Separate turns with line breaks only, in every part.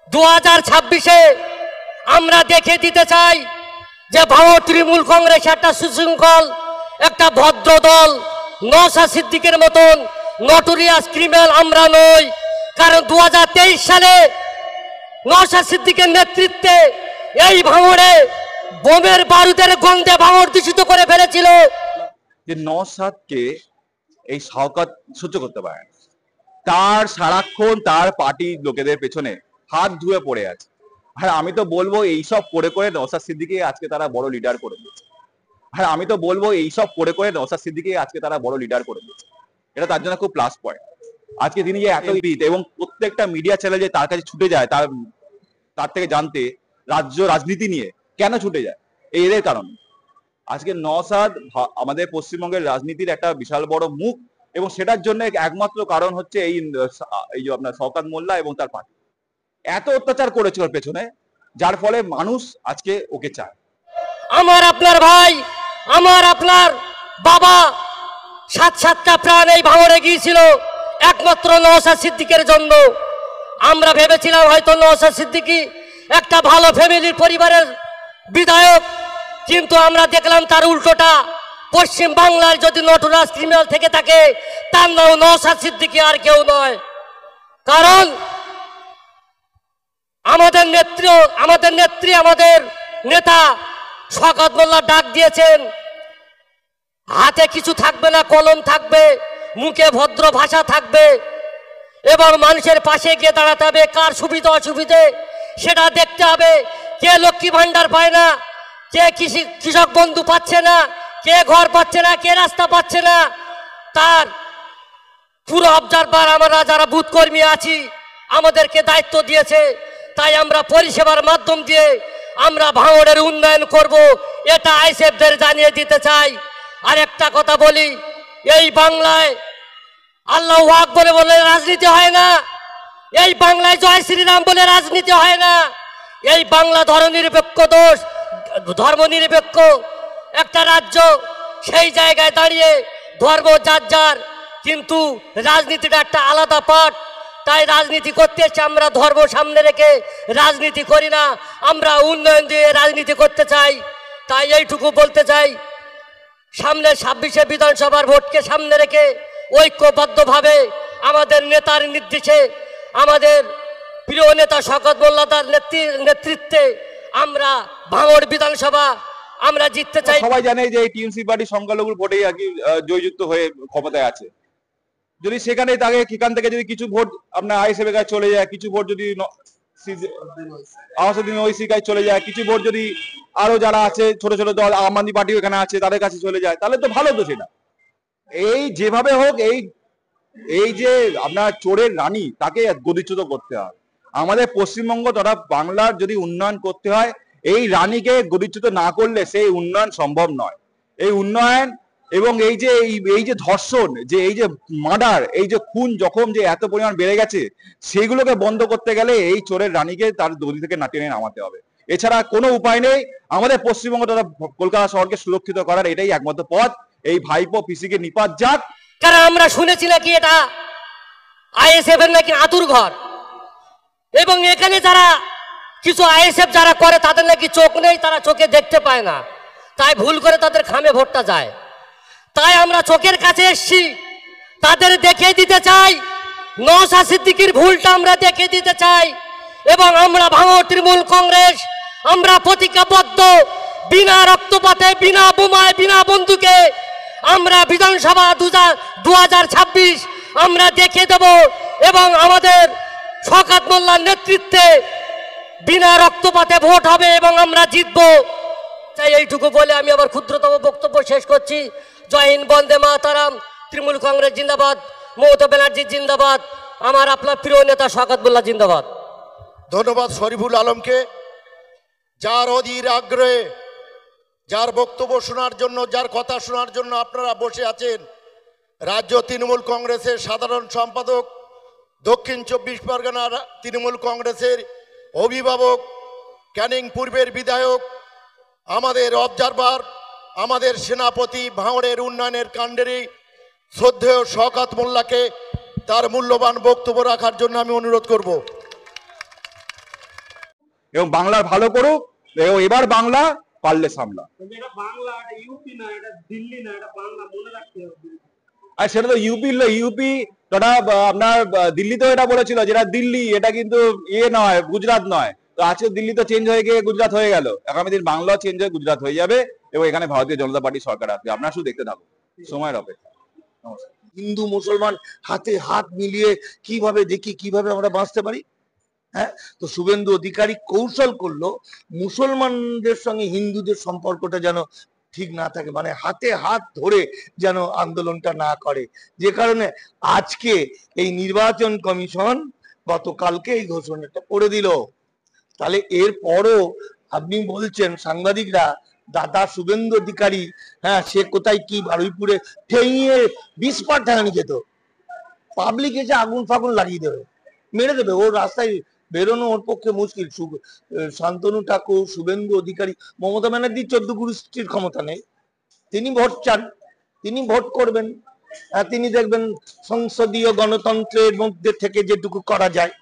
2026-এ আমরা দেখে দিতে চাই যে ভাঙড় তৃণমূল কংগ্রেস একটা সুশৃঙ্খল, একটা ভদ্র দল। নওশাদ সিদ্দিকের মতন নটোরিয়াস ক্রিমিনাল আমরা নই। কারণ 2023 সালে নওশাদ সিদ্দিকের নেতৃত্বে এই ভাঙড়ে বোমের বারুদের গন্ধে ভাঙড় দূষিত করে ফেলেছিল।
যে নওশাদকে এই শওকত সহ্য করতে পারে না, তার সারাক্ষণ তার পার্টির লোকেদের পেছনে হাত ধুয়ে পড়ে আছে। আর আমি তো বলবো এইসব করে করে নওশাদ সিদ্দিকী আজকে তারা বড় লিডার করে দিয়েছে। আর আমি তো বলবো এইসব করে করে নওশাদ সিদ্দিকী আজকে তারা বড় লিডার করে দিয়েছে। এটা তার জন্য খুব প্লাস পয়েন্ট। আজকে তিনি যে এত এবং প্রত্যেকটা মিডিয়া চ্যানেল যে তার কাছে ছুটে যায় তার থেকে জানতে রাজ্য রাজনীতি নিয়ে কেন ছুটে যায়, এদের কারণে। আজকে নওশাদ আমাদের পশ্চিমবঙ্গের রাজনীতির একটা বিশাল বড় মুখ, এবং সেটার জন্য একমাত্র কারণ হচ্ছে এই যে আপনার শওকত মোল্লা এবং তার পার্টি এত অত্যাচার করেছে ওর পেছনে, যার ফলে মানুষ আজকে ওকে চায়।
আমার আপনার ভাই, আমার আপনার বাবা 7-7টা প্রাণ এই ভাঙড়ে গিয়েছিল একমাত্র নওশাদ সিদ্দিকের জন্য। আমরা ভেবেছিলাম হয়তো নওশাদ সিদ্দিকী একটা ভালো ফ্যামিলির পরিবারের বিধায়ক, কিন্তু আমরা দেখলাম তার উল্টোটা। পশ্চিম বাংলার যদি নটোরিয়াস ক্রিমিনাল থেকে থাকে তার নাম নওশাদ সিদ্দিকী, আর কেউ নয়। কারণ আমাদের নেত্রী আমাদের নেতা শওকত মোল্লা ডাক দিয়েছেন, হাতে কিছু থাকবে না, কলম থাকবে, মুখে ভদ্র ভাষা থাকবে এবং মানুষের পাশে গিয়ে দাঁড়াতে হবে। কার সুবিধা অসুবিধে সেটা দেখতে হবে। কে লক্ষ্মী ভান্ডার পায় না, কে কৃষক বন্ধু পাচ্ছে না, কে ঘর পাচ্ছে না, কে রাস্তা পাচ্ছে না, তার পুরো অবজারভার আমরা যারা বুথ কর্মী আছি আমাদেরকে দায়িত্ব দিয়েছে। তাই আমরা পরিষেবার মাধ্যম দিয়ে আমরা ভাঙড়ের উন্নয়ন করব, এটা আইএসএফদের জানিয়ে দিতে চাই। আর একটা কথা বলি, এই বাংলায় আল্লাহু আকবার বলে রাজনীতি হয় না, এই বাংলায় জয় শ্রীরাম বলে রাজনীতি হয় না। এই বাংলা ধর্মনিরপেক্ষ একটা রাজ্য, সেই জায়গায় দাঁড়িয়ে ধর্ম যার যার, কিন্তু রাজনীতিটা একটা আলাদা পাঠ। তাই রাজনীতি করতে এসে আমরা ধর্ম সামনে রেখে রাজনীতি করি না, আমরা উন্নয়ন দিয়ে রাজনীতি করতে চাই। তাই এইটুকু বলতে চাই, সামনে 26শে বিধানসভার ভোটকে সামনে রেখে ঐক্যবদ্ধভাবে আমাদের নেতার নির্দেশে, আমাদের প্রিয় নেতা শওকত মোল্লার নেতৃত্বে আমরা ভাঙড় বিধানসভা আমরা জিততে চাই।
সবাই জানে যে টিএমসি পার্টি সংখ্যালঘুর ভোটেই আর কি জয়যুক্ত হয়ে ক্ষমতায় আছে। যদি সেখানে তাকে সেখান থেকে যদি কিছু ভোট আপনার আইএসএফ এর কাছে চলে যায়, কিছু ভোট যদি আসাদুদ্দিন ওয়াইসির কাছে চলে যায়, কিছু ভোট যদি আরো যারা আছে ছোট ছোট দল আম আদমি পার্টি এখানে আছে তাদের কাছে চলে যায়, তাহলে তো ভালো। তো সেটা এই যেভাবে হোক এই যে আপনার চোরের রানী তাকে গদিচ্যুত করতে হয়। আমাদের পশ্চিমবঙ্গ তথা বাংলার যদি উন্নয়ন করতে হয়, এই রানীকে গদিচ্যুত না করলে সেই উন্নয়ন সম্ভব নয়। এই উন্নয়ন এবং এই যে ধর্ষণ, যে এই যে মার্ডার, এই যে খুন জখম যে এত পরিমাণ বেড়ে গেছে, সেইগুলোকে বন্ধ করতে গেলে এই চোরের রানীকে তার গদি থেকে টেনে নামাতে হবে। এছাড়া কোনো উপায় নেই। আমাদের পশ্চিমবঙ্গ তথা কলকাতা শহরকে সুরক্ষিত করার এটাই একমাত্র পথ। এই ভাইপো পিসিকে নিপাত যাক।
কারণ আমরা শুনেছি নাকি এটা আইএসএফ এর নাকি আতুর ঘর, এবং এখানে যারা কিছু আইএসএফ যারা করে তাদের নাকি চোখ নেই, তারা চোখে দেখতে পায় না, তাই ভুল করে তাদের খামে ভোটটা যায়। তাই আমরা চোখের কাছে এসছি, তাদের দেখিয়ে দিতে চাই, নওশাদ সিদ্দিকীর ভুলটা আমরা দেখিয়ে দিতে চাই। এবং আমরা ভাঙড় তৃণমূল কংগ্রেস আমরা প্রতিজ্ঞাবদ্ধ, বিনা রক্তপাতে, বিনা বোমায়, বিনা বন্দুকে আমরা বিধানসভা 2026 আমরা দেখিয়ে দেব, এবং আমাদের শওকত মোল্লার নেতৃত্বে বিনা রক্তপাতে ভোট হবে এবং আমরা জিতব। তাই এইটুকু বলে আমি আবার ক্ষুদ্রতম বক্তব্য শেষ করছি। জয় হিন্দ, বন্দে মাতরম, তৃণমূল কংগ্রেস জিন্দাবাদ, মমতা ব্যানার্জি জিন্দাবাদ, আমার আপনার প্রিয় নেতা শওকত মোল্লা জিন্দাবাদ।
ধন্যবাদ শরীফুল আলমকে, যার অধীর আগ্রহে, যার বক্তব্য শোনার জন্য, যার কথা শোনার জন্য আপনারা বসে আছেন। রাজ্য তৃণমূল কংগ্রেসের সাধারণ সম্পাদক, দক্ষিণ 24 পরগনার তৃণমূল কংগ্রেসের অভিভাবক, ক্যানিং পূর্বের বিধায়ক, আমাদের অবজারভার, আমাদের সেনাপতি, ভাঙড়ের উন্নয়নের কাণ্ডেরই শ্রদ্ধেয় শওকত মোল্লাকে তার মূল্যবান বক্তব্য রাখার জন্য আমি অনুরোধ করব।
এবং বাংলার ভালো করুক, এবং এবার বাংলা পারলে সামলা।
এটা বাংলা, এটা ইউপি না, এটা দিল্লি না, এটা বাংলা, মনে রাখতে হবে।
আর সেটা তো ইউপি ওটা আপনার দিল্লিতেও এটা বলেছিল যেটা দিল্লি, এটা কিন্তু ইয়ে নয়, গুজরাট নয়। তো আজকে দিল্লি তো চেঞ্জ হয়ে গিয়ে গুজরাট হয়ে গেল, আগামী দিন বাংলাও চেঞ্জ হয়ে গুজরাট হয়ে যাবে এবং এখানে ভারতীয় জনতা পার্টি সরকার আসবে। আপনারা শুধু দেখতে থাকুন, সময়ের অপেক্ষা। নমস্কার।
হিন্দু মুসলমান হাতে হাত মিলিয়ে কিভাবে দেখি কিভাবে আমরা বাঁচতে পারি। হ্যাঁ, তো শুভেন্দু অধিকারী কৌশল করলো মুসলমানদের সঙ্গে হিন্দুদের সম্পর্কটা যেন ঠিক না থাকে, মানে হাতে হাত ধরে যেন আন্দোলনটা না করে, যে কারণে আজকে এই নির্বাচন কমিশন গতকালকে এই ঘোষণাটা করে দিল। তাহলে এরপরও আপনি বলছেন সাংবাদিকরা দাদা শুভেন্দু অধিকারী, হ্যাঁ সে কোথায় কি বারুইপুরে ঠেঙিয়ে 20 পার ঠেঙানি খেত, পাবলিক এসে আগুন ফাগুন লাগিয়ে দেবে, মেরে দেবে, ওর রাস্তায় বেরোনো ওর পক্ষে মুশকিল। শান্তনু ঠাকুর, শুভেন্দু অধিকারী, মমতা ব্যানার্জির 14 গোষ্ঠীর ক্ষমতা নেই, তিনি ভোট চান, তিনি ভোট করবেন, তিনি দেখবেন সংসদীয় গণতন্ত্রের মধ্যে থেকে যেটুকু করা যায়।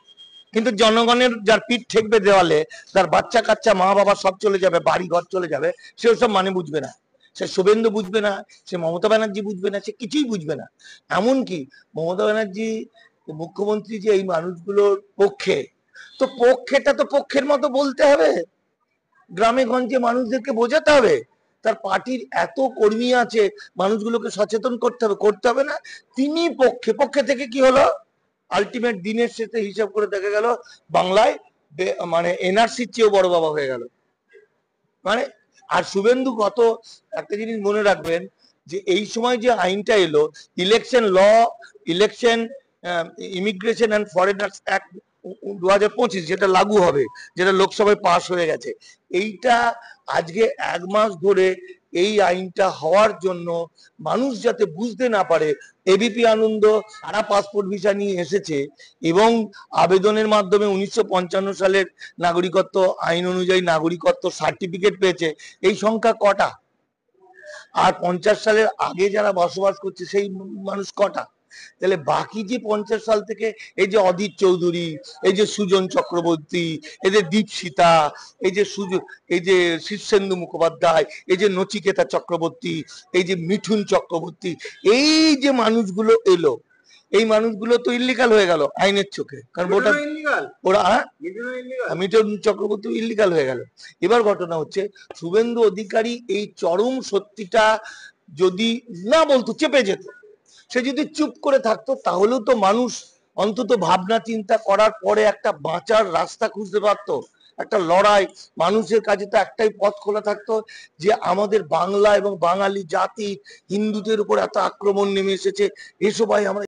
কিন্তু জনগণের যার পিঠ ঠেকবে দেওয়ালে, যার বাচ্চা কাচ্চা মা বাবা সব চলে যাবে, বাড়ি ঘর চলে যাবে, সে ওসব মানে বুঝবে না। সে শুভেন্দু বুঝবে না, সে মমতা ব্যানার্জি বুঝবে না, সে কিছুই বুঝবে না। এমনকি মমতা ব্যানার্জি মুখ্যমন্ত্রী যে এই মানুষগুলোর পক্ষে, তো পক্ষেটা তো পক্ষের মতো বলতে হবে, গ্রামে গঞ্জে মানুষদেরকে বোঝাতে হবে, তার পার্টির এত কর্মী আছে, মানুষগুলোকে সচেতন করতে হবে না? তিনি পক্ষে থেকে কি হলো, আলটিমেট দিনের শেষে হিসাব করে দেখা গেল বাংলায় মানে এনআরসির চেয়েও বড় বাবা হয়ে গেল। মানে আর শুভেন্দু গত একটা জিনিস মনে রাখবেন, যে এই সময় যে আইনটা এলো, election immigration and foreigners act 2025, যেটা লাগু হবে, যেটা লোকসভায় পাস হয়ে গেছে, এইটা আজকে 1 মাস ধরে এই আইনটা হওয়ার জন্য মানুষ যাতে বুঝতে না পারে, এবিপি আনন্দ সারা পাসপোর্ট ভিসা নিয়ে এসেছে এবং আবেদনের মাধ্যমে 1955 সালের নাগরিকত্ব আইন অনুযায়ী নাগরিকত্ব সার্টিফিকেট পেয়েছে, এই সংখ্যা কটা? আর 50 সালের আগে যারা বসবাস করছে সেই মানুষ কটা? তাহলে বাকি যে 50 সাল থেকে এই যে অদিত চৌধুরী, এই যে সুজন চক্রবর্তী, এই যে দীপশিতা, এই যে শীর্ষেন্দু মুখোপাধ্যায়, এই যে নচিকেতা চক্রবর্তী, এই যে মিঠুন চক্রবর্তী, এই যে মানুষগুলো এলো, এই মানুষগুলো তো ইল্লিগাল হয়ে গেল আইনের চোখে, কারণ ওটা ওরা মিঠুন চক্রবর্তী ইল্লিগাল হয়ে গেল। এবার ঘটনা হচ্ছে শুভেন্দু অধিকারী এই চরম সত্যিটা যদি না বলতো, চেপে যেত, সে যদি চুপ করে থাকতো, তাহলেও তো মানুষ অন্তত ভাবনা চিন্তা করার পরে একটা বাঁচার রাস্তা খুঁজতে পারতো, একটা লড়াই। মানুষের কাছে তো একটাই পথ খোলা থাকতো, যে আমাদের বাংলা এবং বাঙালি জাতি হিন্দুদের উপর এত আক্রমণ নেমে এসেছে, এসো ভাই আমরা